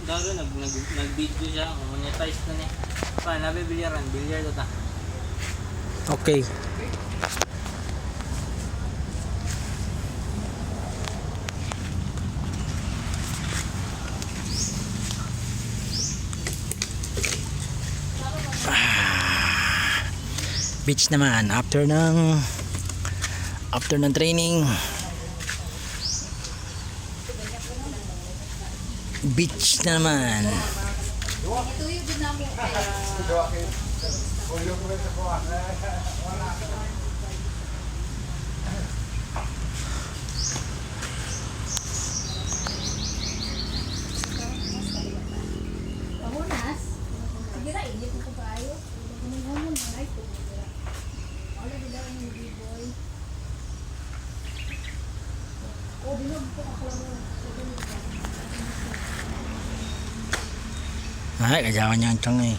Dago nag-video siya, monetize na niya. Pa, nabibilyaran, bilyar ta. Okay. Beach naman after ng training. Beach na naman. Ay, kajawan niya ang tiyang eh.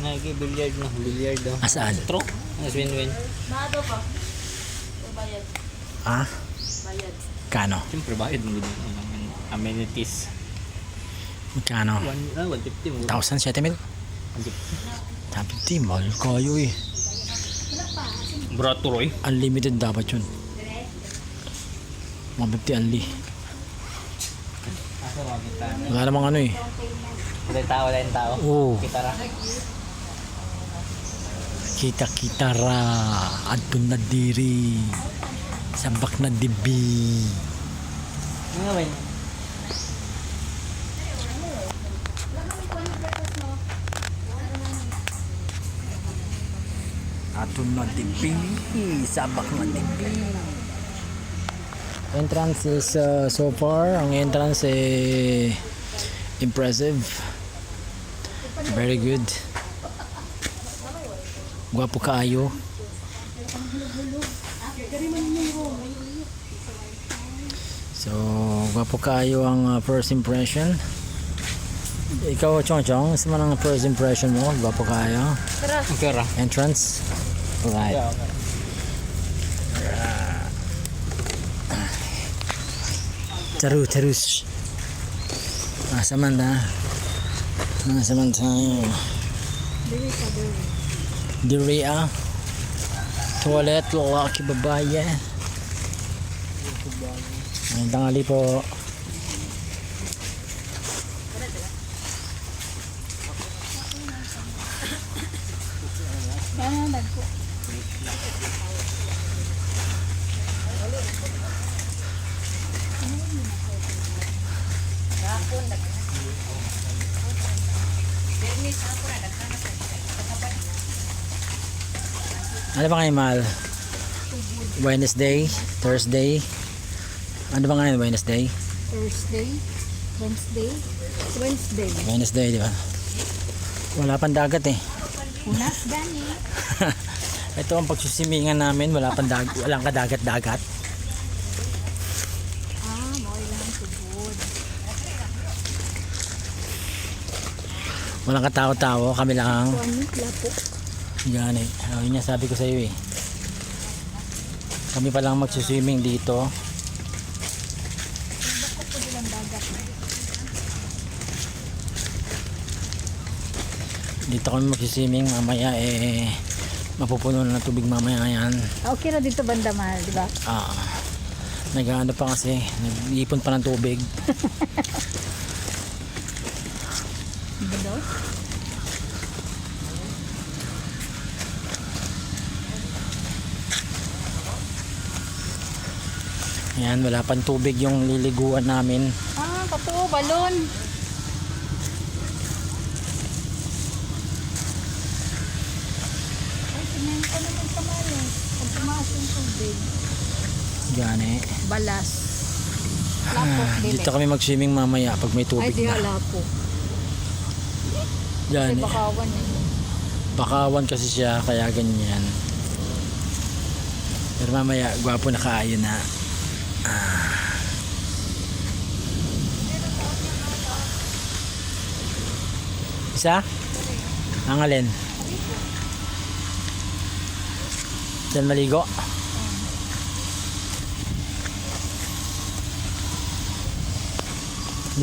Nag-bilyard na, bilyard daw. Asaan? True. Mas win-win. Nado pa. Bayad. Ah? Bayad. Kano? Siyempre, bayad mo din. Amenities. Kano? 150 mo. 1,000 1,50. Mahal kayo eh. Brato, Roy. Unlimited dapat yun. 150 only. Asa mo, kita. Wala namang ano eh. Wala yung tao. Oo. Kita ra. Kita ra. Adun na diri. Sabak na dibi. Ano ba yun? Adun na dibi. Sabak na dibi. Entrance is so far. Ang entrance impressive. Very good. Gwapo kaayo. So, gwapo kaayo ang first impression. Ikaw, Chong Chong, sa man ang first impression mo? Gwapo kaayo. Okay ra. Entrance. Right. Terus. Asa man tayo. Diri toilet, lalaki, babae. Ay, tangali po. Ano ba ngayon, Mal? Wednesday? Thursday? Ano ba ngayon, Wednesday? Wednesday, di ba? Wala pang dagat eh. Unas gani. Ito ang pagsusimingan namin, walang kadagat-dagat. Mo ilang tubod. Walang katao-tao, kami lang. Kuanit lapo. Yan eh. Yun nga sabi ko sa iyo eh. Kami pa lang magsuswimming dito. Dito kami magsuswimming, mamaya mapupuno na ng tubig mamaya yan. Okay na dito banda mahal, di ba? Nag-ano pa kasi, nag-ipon pa ng tubig. Bado? Ayan, wala pang tubig yung liliguan namin. Totoo, balon. Ay, tingnan ko naman kamari. Pag tumaas yung tubig. Yan eh. Balas. Lapo, dili. Dito kami mag-swimming mamaya pag may Ay, tubig di na. lapo. Yan Kasi eh. bakawan eh. Bakawan kasi siya, kaya ganyan. Pero mamaya, gwapo na kaayo na. Isa? Ang alin? Diyan maligo?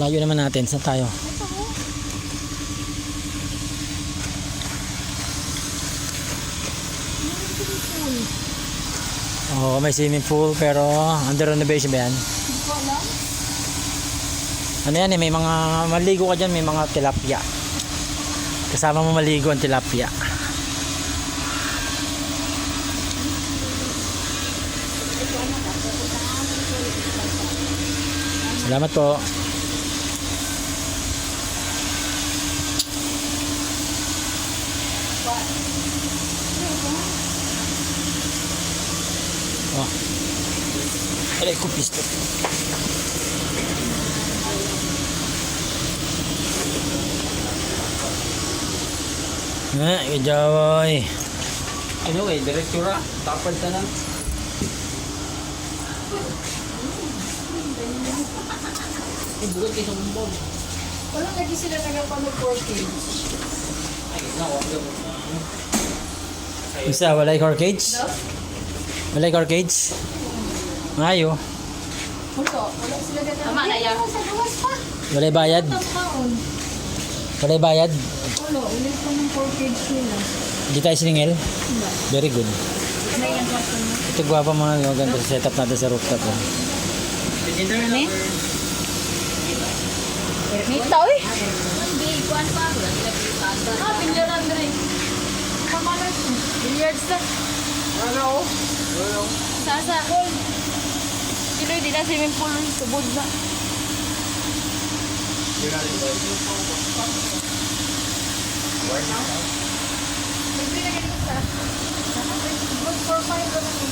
Layo naman natin. Saan tayo? Oo, may swimming pool pero under renovation ba yan? Hindi ko alam. Ano yan eh, may mga maligo ka dyan, may mga tilapia. Kasama mo maligo ang tilapia. Salamat po. Oh. Aray ko pistol. Jawoy. Anyway, direktura. Tapad ka na. Bugat kayo sa bumbong. Walang lagi sila nagapano 4K. Ay, naku. Isa, walay car cage? Walay car cage? Ngayo. Wala sila nagapano. Tama na yan. Sa gawas pa. Walay bayad? Taon. Walay bayad? Wala, ulit pa ng 4K nila. Hindi tayo siningil? Very good. Ano yung kaso mo? Ito gwapa mga ganda sa setup natin sa rooftop. Oh. Ano? Mita, uy. Hindi, kuhan pa. Ah, bilyaran rin. Kamalas mo. Billiards na. Ano? Sasa. Pero hindi na swimming pool. Subod na. Good for 5 naman eh.